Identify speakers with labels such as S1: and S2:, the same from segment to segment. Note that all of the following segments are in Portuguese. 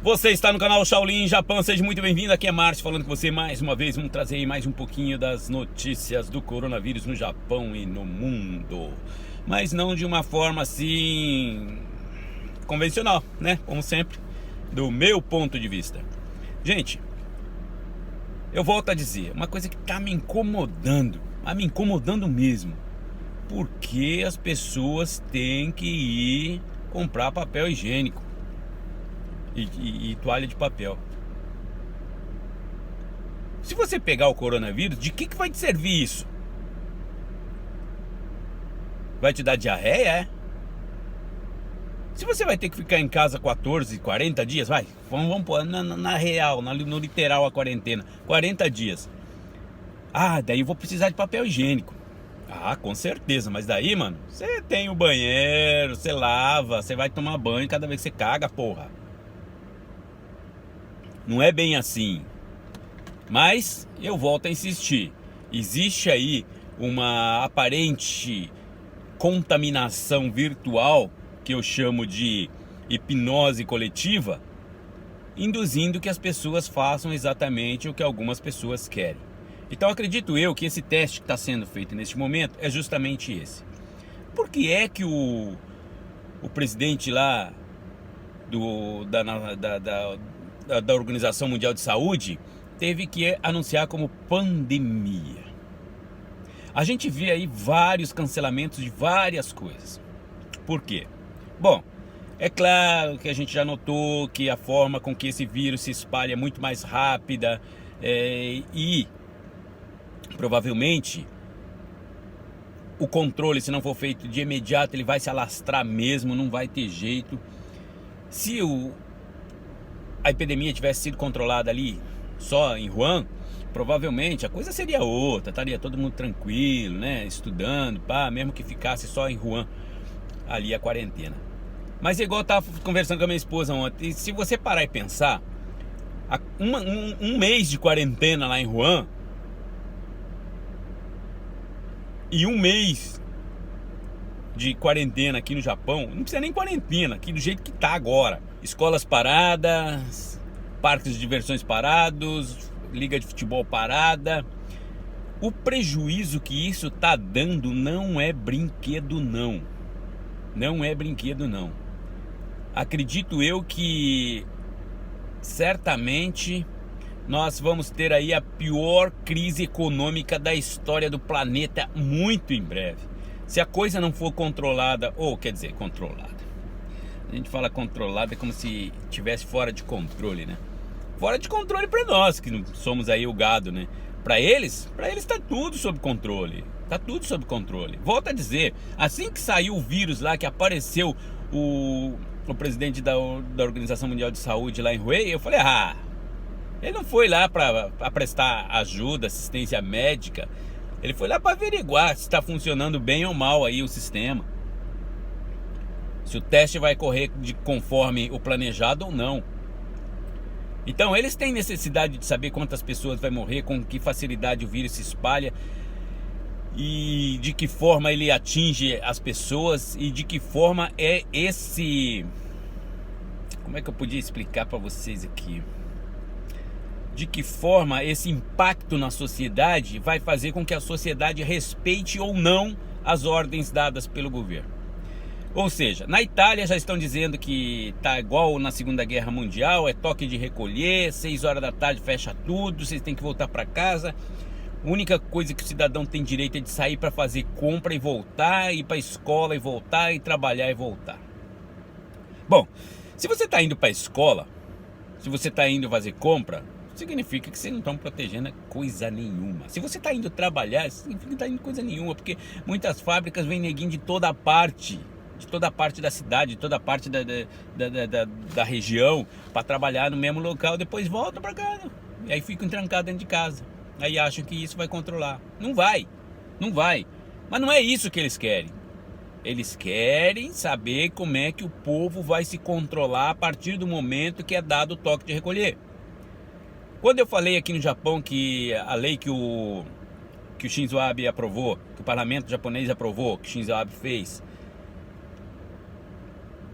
S1: Você está no canal Shaolin Japão, seja muito bem-vindo. Aqui é Márcio falando com você mais uma vez. Vamos trazer aí mais um pouquinho das notícias do coronavírus no Japão e no mundo, mas não de uma forma assim convencional, né? Como sempre, do meu ponto de vista. Gente, eu volto a dizer, uma coisa que tá me incomodando, mas me incomodando mesmo. Porque as pessoas têm que ir comprar papel higiênico e toalha de papel. Se você pegar o coronavírus, de que vai te servir isso? Vai te dar diarreia, é? Se você vai ter que ficar em casa 14, 40 dias, vamos pôr na real, no literal a quarentena, 40 dias. Daí eu vou precisar de papel higiênico. Com certeza, mas daí, mano, você tem o banheiro, você lava, você vai tomar banho cada vez que você caga, porra. Não é bem assim. Mas eu volto a insistir. Existe aí uma aparente contaminação virtual, que eu chamo de hipnose coletiva, induzindo que as pessoas façam exatamente o que algumas pessoas querem. Então acredito eu que esse teste que está sendo feito neste momento é justamente esse. Por que é que o presidente lá da Organização Mundial de Saúde teve que anunciar como pandemia? A gente vê aí vários cancelamentos de várias coisas. Por quê? Bom, é claro que a gente já notou que a forma com que esse vírus se espalha é muito mais rápida e provavelmente o controle, se não for feito de imediato, ele vai se alastrar mesmo, não vai ter jeito. Se a epidemia tivesse sido controlada ali só em Wuhan, provavelmente a coisa seria outra, estaria todo mundo tranquilo, né, estudando, mesmo que ficasse só em Wuhan ali a quarentena. Mas igual eu estava conversando com a minha esposa ontem, se você parar e pensar, um mês de quarentena lá em Wuhan e um mês de quarentena aqui no Japão, não precisa nem quarentena, aqui do jeito que tá agora. Escolas paradas, parques de diversões parados, liga de futebol parada. O prejuízo que isso tá dando não é brinquedo não. Não é brinquedo não. Acredito eu que certamente nós vamos ter aí a pior crise econômica da história do planeta muito em breve. Se a coisa não for controlada, controlada. A gente fala controlada como se estivesse fora de controle, né? Fora de controle para nós, que não somos aí o gado, né? Para eles tá tudo sob controle. Tá tudo sob controle. Volto a dizer, assim que saiu o vírus lá, que apareceu o presidente da Organização Mundial de Saúde lá em Wuhan, eu falei, ele não foi lá para prestar ajuda, assistência médica. Ele foi lá para averiguar se está funcionando bem ou mal aí o sistema. Se o teste vai correr conforme o planejado ou não. Então eles têm necessidade de saber quantas pessoas vai morrer, com que facilidade o vírus se espalha e de que forma ele atinge as pessoas e de que forma é esse... Como é que eu podia explicar para vocês aqui? De que forma esse impacto na sociedade vai fazer com que a sociedade respeite ou não as ordens dadas pelo governo. Ou seja, na Itália já estão dizendo que tá igual na Segunda Guerra Mundial, é toque de recolher, 6 horas da tarde fecha tudo, vocês têm que voltar para casa. A única coisa que o cidadão tem direito é de sair para fazer compra e voltar, ir para a escola e voltar, e trabalhar e voltar. Bom, se você está indo para a escola, se você está indo fazer compra, significa que vocês não estão protegendo coisa nenhuma. Se você está indo trabalhar, significa que não está indo coisa nenhuma, porque muitas fábricas vêm neguinho de toda a parte da cidade, de toda a parte da região, para trabalhar no mesmo local, depois voltam para casa, e aí ficam trancados dentro de casa, aí acham que isso vai controlar. Não vai, mas não é isso que eles querem. Eles querem saber como é que o povo vai se controlar a partir do momento que é dado o toque de recolher. Quando eu falei aqui no Japão que a lei que o Shinzo Abe aprovou, que o parlamento japonês aprovou, que o Shinzo Abe fez,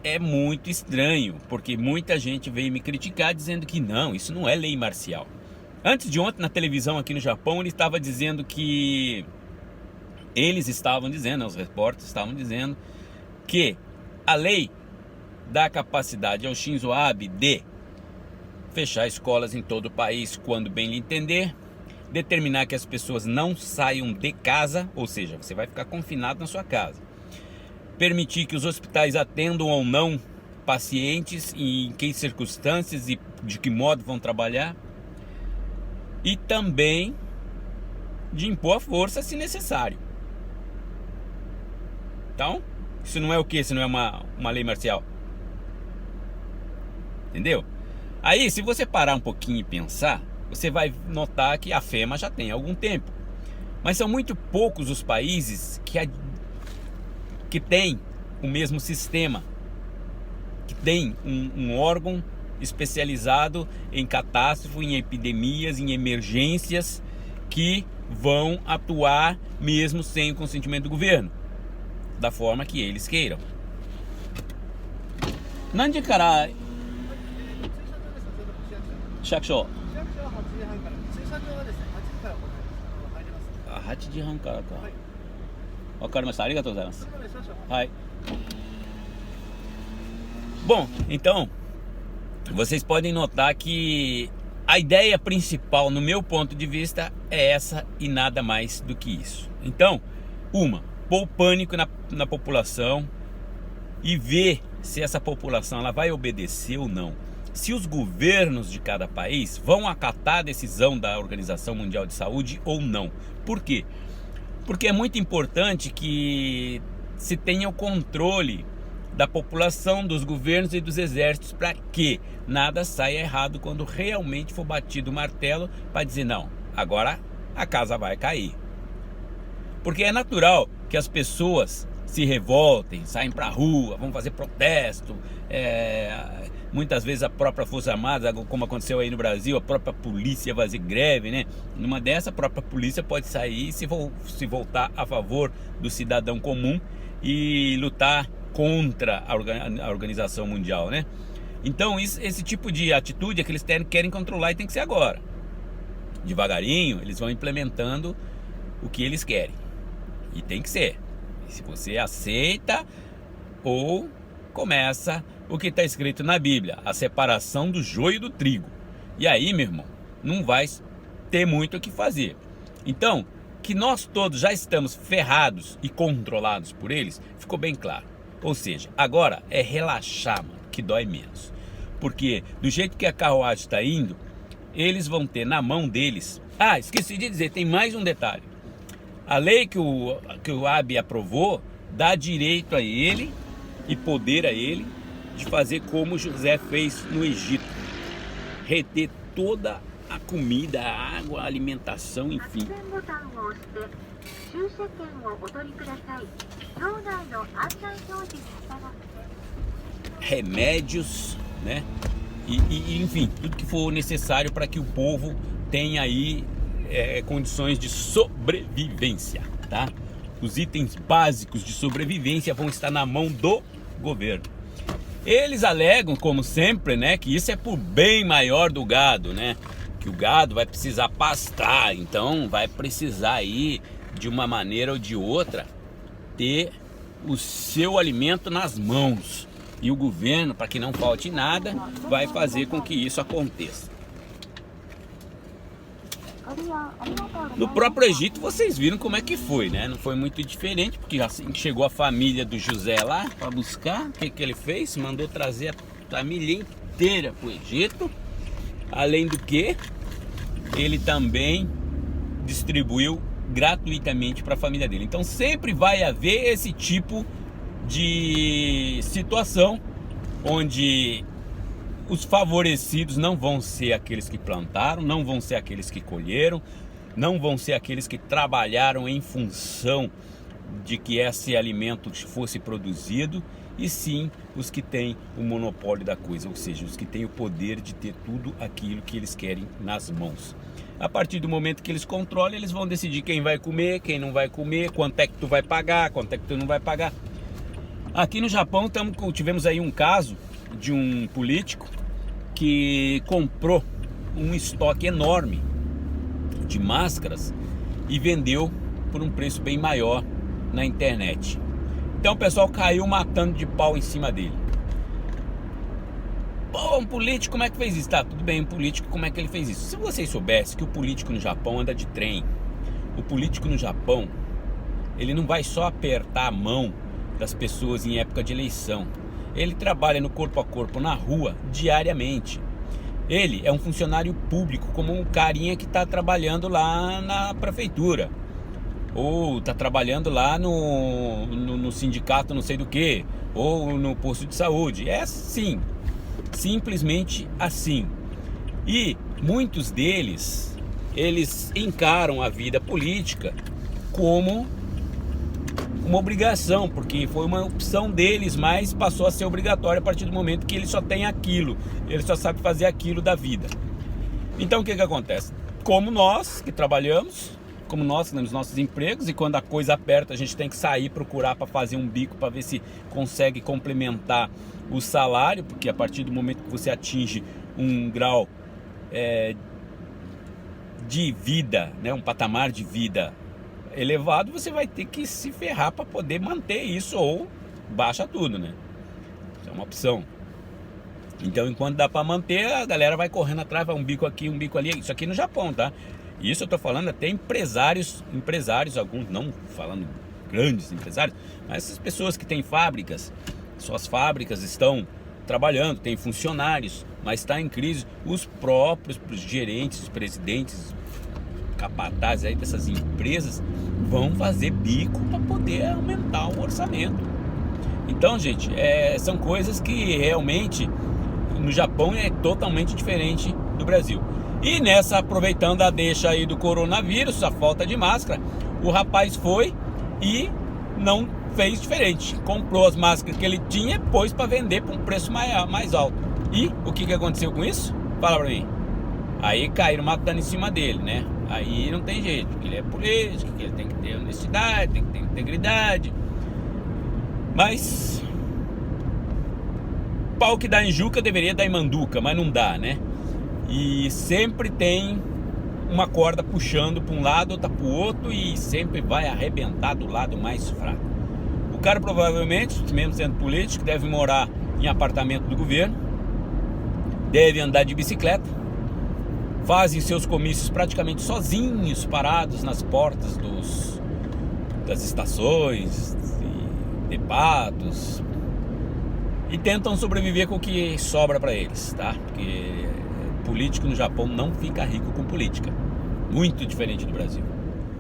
S1: é muito estranho, porque muita gente veio me criticar dizendo que não, isso não é lei marcial. Antes de ontem, na televisão aqui no Japão, ele estava dizendo que... Eles estavam dizendo, os repórteres estavam dizendo que a lei dá capacidade ao Shinzo Abe de fechar escolas em todo o país quando bem lhe entender, determinar que as pessoas não saiam de casa, ou seja, você vai ficar confinado na sua casa, permitir que os hospitais atendam ou não pacientes e em que circunstâncias e de que modo vão trabalhar, e também de impor a força se necessário. Então, isso não é o que? Isso não é uma lei marcial? Entendeu? Aí, se você parar um pouquinho e pensar, você vai notar que a FEMA já tem algum tempo. Mas são muito poucos os países que têm o mesmo sistema, que tem um órgão especializado em catástrofe, em epidemias, em emergências, que vão atuar mesmo sem o consentimento do governo, da forma que eles queiram. Nande kara shakusho? 8時半からか。わかりました。ありがとうございます。はい。Bom, então, vocês podem notar que a ideia principal, no meu ponto de vista, é essa e nada mais do que isso. Então, pôr pânico na população e ver se essa população ela vai obedecer ou não. Se os governos de cada país vão acatar a decisão da Organização Mundial de Saúde ou não. Por quê? Porque é muito importante que se tenha o controle da população, dos governos e dos exércitos, para que nada saia errado quando realmente for batido o martelo para dizer não, agora a casa vai cair. Porque é natural que as pessoas se revoltem, saem para a rua, vão fazer protesto, muitas vezes a própria Força Armada, como aconteceu aí no Brasil, a própria polícia vai fazer greve, né? Numa dessa, a própria polícia pode sair e se voltar a favor do cidadão comum e lutar contra a Organização Mundial, né? Então esse tipo de atitude é que eles querem controlar e tem que ser agora. Devagarinho eles vão implementando o que eles querem. E tem que ser. Se você aceita ou começa o que está escrito na Bíblia, a separação do joio do trigo. E aí, meu irmão, não vai ter muito o que fazer. Então, que nós todos já estamos ferrados e controlados por eles, ficou bem claro. Ou seja, agora é relaxar, mano, que dói menos. Porque do jeito que a carruagem está indo, eles vão ter na mão deles... Ah, esqueci de dizer, tem mais um detalhe. A lei que o Abe aprovou dá direito a ele e poder a ele de fazer como José fez no Egito. Reter toda a comida, a água, a alimentação, enfim. Remédios, né? E enfim, tudo que for necessário para que o povo tenha aí condições de sobrevivência, tá? Os itens básicos de sobrevivência vão estar na mão do governo. Eles alegam, como sempre, né, que isso é por bem maior do gado, né? Que o gado vai precisar pastar, então vai precisar aí, de uma maneira ou de outra, ter o seu alimento nas mãos. E o governo, para que não falte nada, vai fazer com que isso aconteça. No próprio Egito vocês viram como é que foi, né? Não foi muito diferente, porque assim que chegou a família do José lá para buscar, o que ele fez? Mandou trazer a família inteira para o Egito. Além do que, ele também distribuiu gratuitamente para a família dele. Então sempre vai haver esse tipo de situação onde os favorecidos não vão ser aqueles que plantaram, não vão ser aqueles que colheram, não vão ser aqueles que trabalharam em função de que esse alimento fosse produzido, e sim os que têm o monopólio da coisa, ou seja, os que têm o poder de ter tudo aquilo que eles querem nas mãos. A partir do momento que eles controlam, eles vão decidir quem vai comer, quem não vai comer, quanto é que tu vai pagar, quanto é que tu não vai pagar. Aqui no Japão tivemos aí um caso de um político que comprou um estoque enorme de máscaras e vendeu por um preço bem maior na internet. Então o pessoal caiu matando de pau em cima dele. Pô, um político, como é que fez isso? Tá, tudo bem, um político, como é que ele fez isso? Se vocês soubessem que o político no Japão anda de trem, o político no Japão, ele não vai só apertar a mão das pessoas em época de eleição. Ele trabalha no corpo a corpo na rua diariamente. Ele é um funcionário público, como um carinha que está trabalhando lá na prefeitura, ou está trabalhando lá no sindicato não sei do que, ou no posto de saúde. É assim, simplesmente assim. E muitos deles, eles encaram a vida política como uma obrigação, porque foi uma opção deles, mas passou a ser obrigatória a partir do momento que ele só tem aquilo, ele só sabe fazer aquilo da vida. Então o que acontece? Como nós que trabalhamos, como nós que temos nossos empregos, e quando a coisa aperta a gente tem que sair, procurar para fazer um bico para ver se consegue complementar o salário, porque a partir do momento que você atinge um grau de vida, né, um patamar de vida elevado, você vai ter que se ferrar para poder manter isso, ou baixa tudo, né? Isso é uma opção. Então, enquanto dá para manter, a galera vai correndo atrás, vai um bico aqui, um bico ali. Isso aqui no Japão, tá? Isso eu tô falando até empresários, alguns não falando grandes empresários, mas essas pessoas que têm fábricas, suas fábricas estão trabalhando, tem funcionários, mas está em crise. Os próprios gerentes, os presidentes, capatazes aí dessas empresas vão fazer bico para poder aumentar o orçamento. Então, gente, são coisas que realmente no Japão é totalmente diferente do Brasil. E nessa, aproveitando a deixa aí do coronavírus, a falta de máscara, o rapaz foi e não fez diferente. Comprou as máscaras que ele tinha, pôs para vender por um preço mais alto. E o que aconteceu com isso? Fala pra mim. Aí caíram matando em cima dele, né? Aí não tem jeito, porque ele é político, que ele tem que ter honestidade, tem que ter integridade. Mas pau que dá em Juca deveria dar em Manduca, mas não dá, né? E sempre tem uma corda puxando para um lado, outra para o outro, e sempre vai arrebentar do lado mais fraco. O cara provavelmente, mesmo sendo político, deve morar em apartamento do governo, deve andar de bicicleta, fazem seus comícios praticamente sozinhos, parados nas portas das estações, debates, e tentam sobreviver com o que sobra para eles, tá? Porque político no Japão não fica rico com política, muito diferente do Brasil.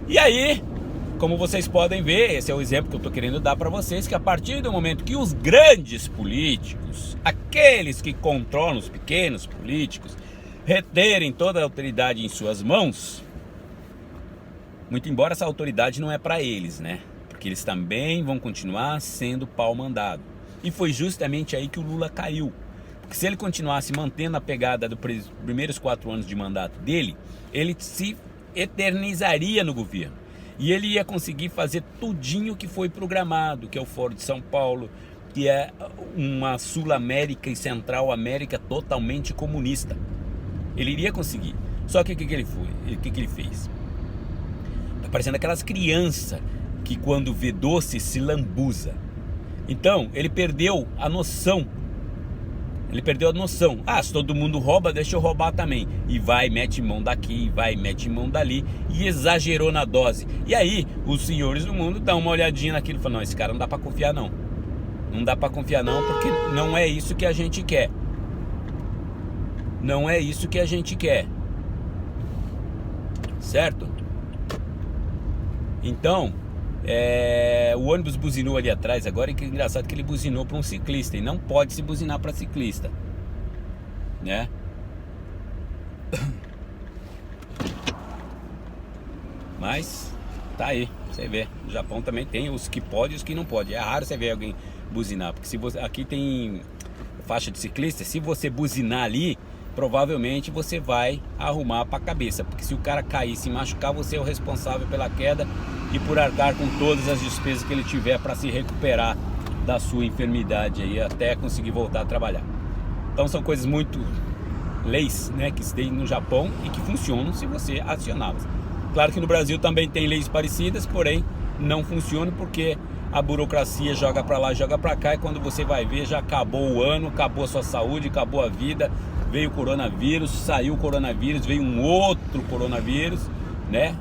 S1: E aí, como vocês podem ver, esse é o exemplo que eu estou querendo dar para vocês, que a partir do momento que os grandes políticos, aqueles que controlam os pequenos políticos, reterem toda a autoridade em suas mãos, muito embora essa autoridade não é para eles, né? Porque eles também vão continuar sendo pau mandado. E foi justamente aí que o Lula caiu. Porque se ele continuasse mantendo a pegada dos primeiros 4 anos de mandato dele, ele se eternizaria no governo. E ele ia conseguir fazer tudinho que foi programado, que é o Foro de São Paulo, que é uma Sul-América e Central-América totalmente comunista. Ele iria conseguir. Só que o que ele fez? Tá parecendo aquelas crianças que quando vê doce se lambuza. Então, ele perdeu a noção. Ah, se todo mundo rouba, deixa eu roubar também. E vai, mete mão daqui, vai, mete mão dali. E exagerou na dose. E aí, os senhores do mundo dão uma olhadinha naquilo e falam, não, esse cara não dá pra confiar não. Não dá pra confiar não, porque não é isso que a gente quer. Não é isso que a gente quer. Certo? Então, o ônibus buzinou ali atrás agora, e que engraçado que ele buzinou para um ciclista, e não pode se buzinar para ciclista, né? Mas tá aí, você vê, no Japão também tem os que pode e os que não pode. É raro você ver alguém buzinar, porque se você, aqui tem faixa de ciclista, se você buzinar ali, provavelmente você vai arrumar para a cabeça, porque se o cara cair e se machucar, você é o responsável pela queda e por arcar com todas as despesas que ele tiver para se recuperar da sua enfermidade aí até conseguir voltar a trabalhar. Então são coisas muito leis, né, que se tem no Japão e que funcionam se você acioná-las. Claro que no Brasil também tem leis parecidas, porém não funcionam porque a burocracia joga para lá, joga para cá, e quando você vai ver já acabou o ano, acabou a sua saúde, acabou a vida, veio o coronavírus, saiu o coronavírus, veio um outro coronavírus, né?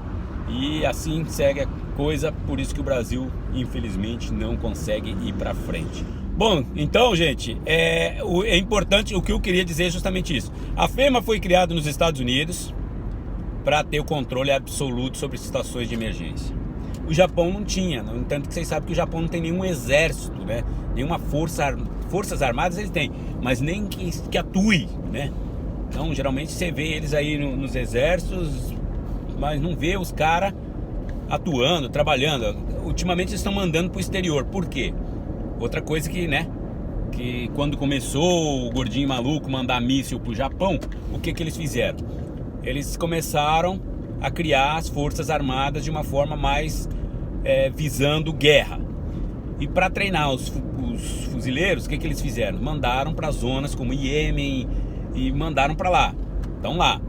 S1: E assim segue a coisa, por isso que o Brasil, infelizmente, não consegue ir para frente. Bom, então, gente, é importante, o que eu queria dizer é justamente isso. A FEMA foi criada nos Estados Unidos para ter o controle absoluto sobre situações de emergência. O Japão não tinha, no entanto que vocês sabem que o Japão não tem nenhum exército, né? Nenhuma forças armadas eles têm, mas nem que atue, né? Então, geralmente você vê eles aí nos exércitos, mas não vê os caras atuando, trabalhando. Ultimamente eles estão mandando pro exterior. Por quê? Outra coisa que, né, que quando começou o gordinho maluco mandar míssil pro Japão, o que eles fizeram? Eles começaram a criar as forças armadas de uma forma mais visando guerra. E para treinar os fuzileiros, o que eles fizeram? Mandaram para zonas como Iêmen e mandaram para lá. Estão lá.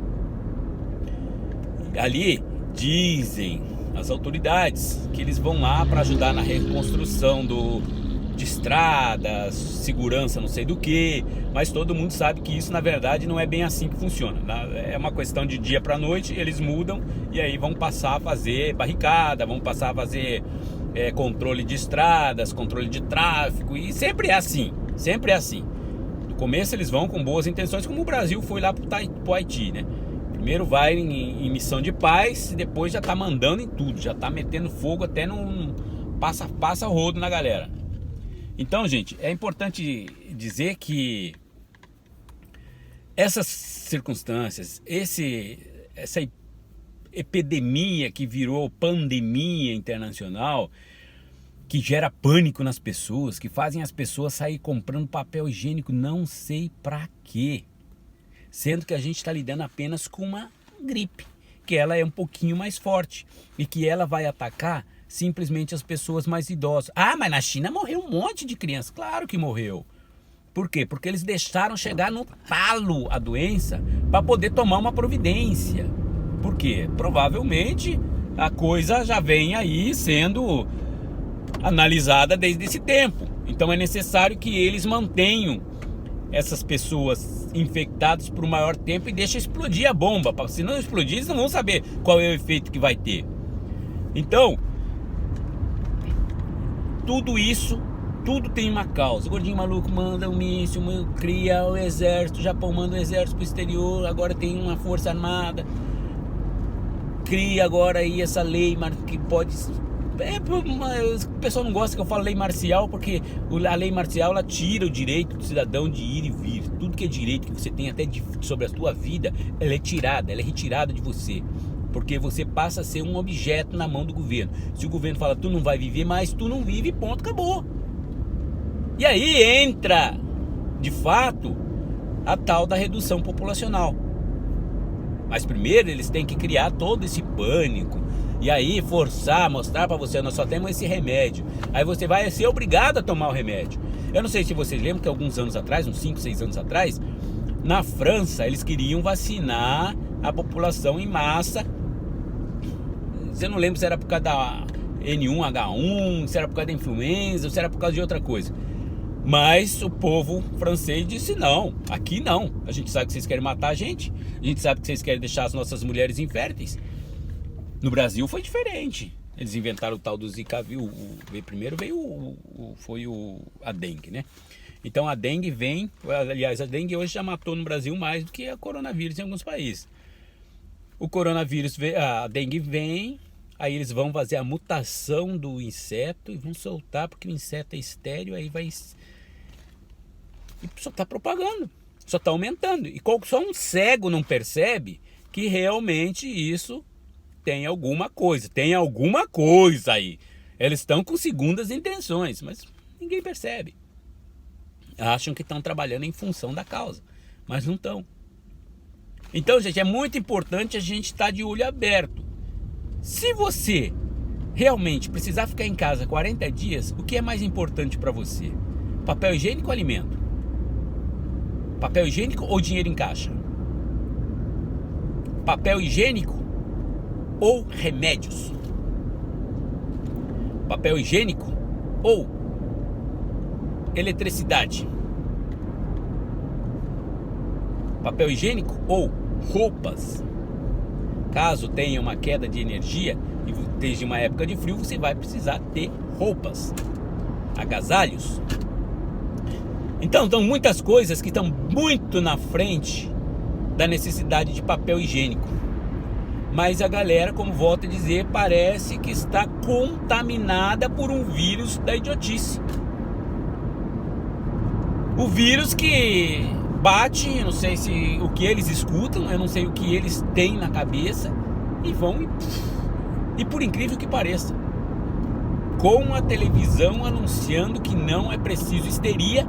S1: Ali dizem as autoridades que eles vão lá para ajudar na reconstrução de estradas, segurança não sei do que, mas todo mundo sabe que isso na verdade não é bem assim que funciona. É uma questão de dia para noite, eles mudam e aí vão passar a fazer barricada, vão passar a fazer controle de estradas, controle de tráfego, e sempre é assim, sempre é assim. No começo eles vão com boas intenções, como o Brasil foi lá pro Haiti, né? Primeiro vai em missão de paz, e depois já tá mandando em tudo, já tá metendo fogo até no passa o rodo na galera. Então, gente, é importante dizer que essas circunstâncias, essa epidemia que virou pandemia internacional, que gera pânico nas pessoas, que fazem as pessoas sair comprando papel higiênico, não sei pra quê. Sendo que a gente está lidando apenas com uma gripe, que ela é um pouquinho mais forte e que ela vai atacar simplesmente as pessoas mais idosas. Ah, mas na China morreu um monte de crianças. Claro que morreu. Por quê? Porque eles deixaram chegar no talo a doença para poder tomar uma providência. Por quê? Provavelmente a coisa já vem aí sendo analisada desde esse tempo. Então é necessário que eles mantenham essas pessoas infectadas por um maior tempo e deixem explodir a bomba. Se não explodir, eles não vão saber qual é o efeito que vai ter. Então, tudo isso, tudo tem uma causa. O gordinho maluco manda um míssil, cria o exército, o Japão manda o exército pro exterior, agora tem uma força armada, cria agora aí essa lei que pode... o pessoal não gosta que eu falo lei marcial, porque a lei marcial ela tira o direito do cidadão de ir e vir. Tudo que é direito que você tem até sobre a sua vida, ela é retirada de você. Porque você passa a ser um objeto na mão do governo. Se o governo fala, tu não vai viver mais, tu não vive, ponto, acabou. E aí entra, de fato, a tal da redução populacional. Mas primeiro eles têm que criar todo esse pânico. E aí forçar, mostrar pra você, nós só temos esse remédio. Aí você vai ser obrigado a tomar o remédio. Eu não sei se vocês lembram que alguns anos atrás, uns 5, 6 anos atrás, na França eles queriam vacinar a população em massa. Eu não lembro se era por causa da N1H1, se era por causa da influenza, ou se era por causa de outra coisa. Mas o povo francês disse não, aqui não. A gente sabe que vocês querem matar a gente sabe que vocês querem deixar as nossas mulheres inférteis. No Brasil foi diferente. Eles inventaram o tal do Zika vírus. Primeiro veio a dengue, né? Então a dengue vem, aliás, a dengue hoje já matou no Brasil mais do que a coronavírus em alguns países. O coronavírus, a dengue vem, aí eles vão fazer a mutação do inseto e vão soltar, porque o inseto é estéril, aí vai... E só está propagando, só está aumentando. E só um cego não percebe que realmente isso tem alguma coisa aí. Eles estão com segundas intenções, mas ninguém percebe. Acham que estão trabalhando em função da causa, mas não estão. Então, gente, é muito importante a gente estar de olho aberto. Se você realmente precisar ficar em casa 40 dias, o que é mais importante para você? Papel higiênico ou alimento? Papel higiênico ou dinheiro em caixa? Papel higiênico ou remédios? Papel higiênico ou eletricidade? Papel higiênico ou roupas? Caso tenha uma queda de energia e esteja uma época de frio, você vai precisar ter roupas, agasalhos. Então, são muitas coisas que estão muito na frente da necessidade de papel higiênico. Mas a galera, como volto a dizer, parece que está contaminada por um vírus da idiotice. O vírus que bate, eu não sei se o que eles escutam, eu não sei o que eles têm na cabeça, e vão e por incrível que pareça, com a televisão anunciando que não é preciso histeria,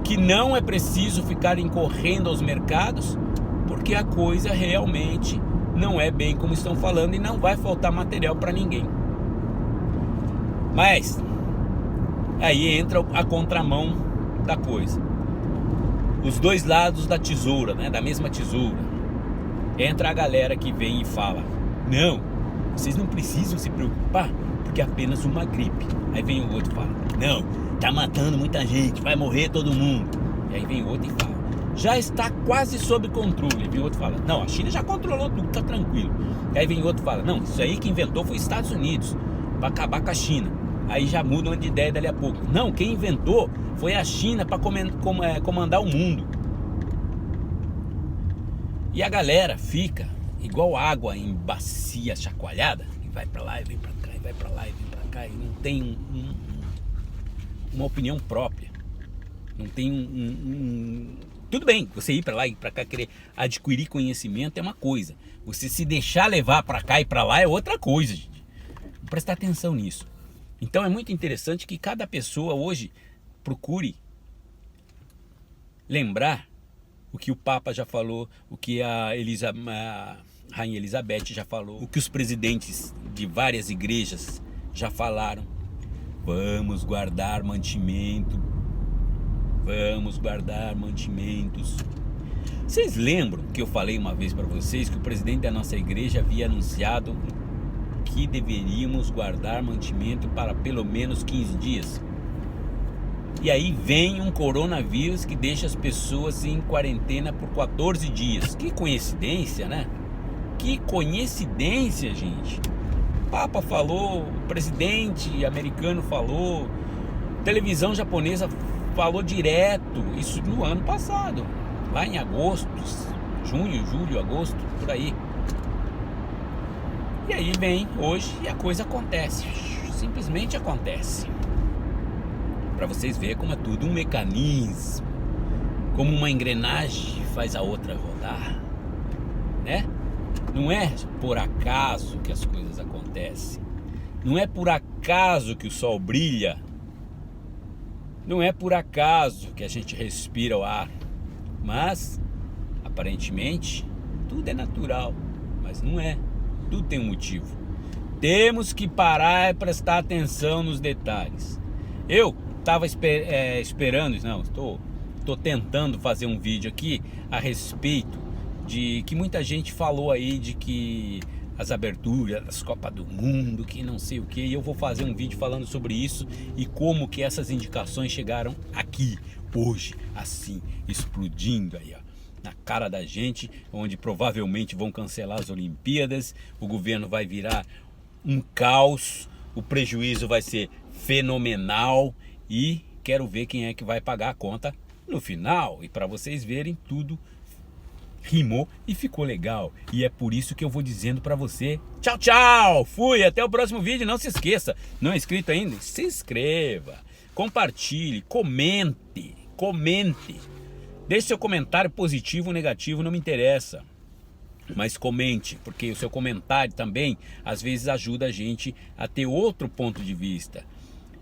S1: que não é preciso ficarem correndo aos mercados, porque a coisa realmente não é bem como estão falando e não vai faltar material para ninguém. Mas aí entra a contramão da coisa, os dois lados da tesoura, né? Da mesma tesoura. Entra a galera que vem e fala: não, vocês não precisam se preocupar, porque é apenas uma gripe. Aí vem o outro e fala: não, tá matando muita gente, vai morrer todo mundo. E aí vem o outro e fala: já está quase sob controle. E vem o outro e fala: não, a China já controlou tudo, tá tranquilo. E aí vem o outro e fala: não, isso aí que inventou foi os Estados Unidos, para acabar com a China. Aí já mudam de ideia dali a pouco. Não, quem inventou foi a China para comandar o mundo. E a galera fica igual água em bacia chacoalhada, e vai para lá e vem para cá, e vai para lá e vem para cá, e não tem uma opinião própria. Não tem Tudo bem, você ir para lá e para cá, querer adquirir conhecimento é uma coisa. Você se deixar levar para cá e para lá é outra coisa, gente. Vou prestar atenção nisso. Então é muito interessante que cada pessoa hoje procure lembrar o que o Papa já falou, o que a Rainha Elizabeth já falou, o que os presidentes de várias igrejas já falaram. Vamos guardar mantimento, vamos guardar mantimentos. Vocês lembram que eu falei uma vez para vocês que o presidente da nossa igreja havia anunciado que deveríamos guardar mantimento para pelo menos 15 dias? E aí vem um coronavírus que deixa as pessoas em quarentena por 14 dias. Que coincidência, né? Que coincidência, gente. O Papa falou, o presidente americano falou, televisão japonesa falou direto, isso no ano passado, lá em agosto, junho, julho, agosto, por aí. E aí vem hoje e a coisa acontece, simplesmente acontece. Para vocês verem como é tudo um mecanismo, como uma engrenagem faz a outra rodar, né? Não é por acaso que as coisas acontecem, não é por acaso que o sol brilha, não é por acaso que a gente respira o ar, mas aparentemente tudo é natural, mas não é, tudo tem um motivo. Temos que parar e prestar atenção nos detalhes. Eu estava esperando, não, estou tentando fazer um vídeo aqui a respeito de que muita gente falou aí de que as aberturas das Copas do Mundo, que não sei o que, e eu vou fazer um vídeo falando sobre isso e como que essas indicações chegaram aqui, hoje, assim, explodindo aí, ó, na cara da gente, onde provavelmente vão cancelar as Olimpíadas, o governo vai virar um caos, o prejuízo vai ser fenomenal e quero ver quem é que vai pagar a conta no final. E para vocês verem, tudo rimou e ficou legal. E é por isso que eu vou dizendo para você: tchau, tchau, fui, até o próximo vídeo. Não se esqueça, não é inscrito ainda? Se inscreva, compartilhe, comente. Deixe seu comentário positivo ou negativo, não me interessa, mas comente, porque o seu comentário também às vezes ajuda a gente a ter outro ponto de vista.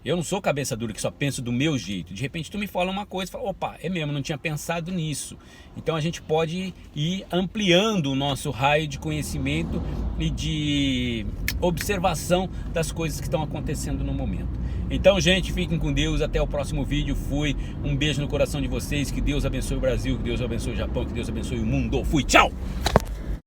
S1: Eu não sou cabeça dura que só penso do meu jeito. De repente tu me fala uma coisa e fala: opa, é mesmo, não tinha pensado nisso. Então a gente pode ir ampliando o nosso raio de conhecimento e de observação das coisas que estão acontecendo no momento. Então, gente, fiquem com Deus, até o próximo vídeo. Fui, um beijo no coração de vocês, que Deus abençoe o Brasil, que Deus abençoe o Japão, que Deus abençoe o mundo. Fui, tchau!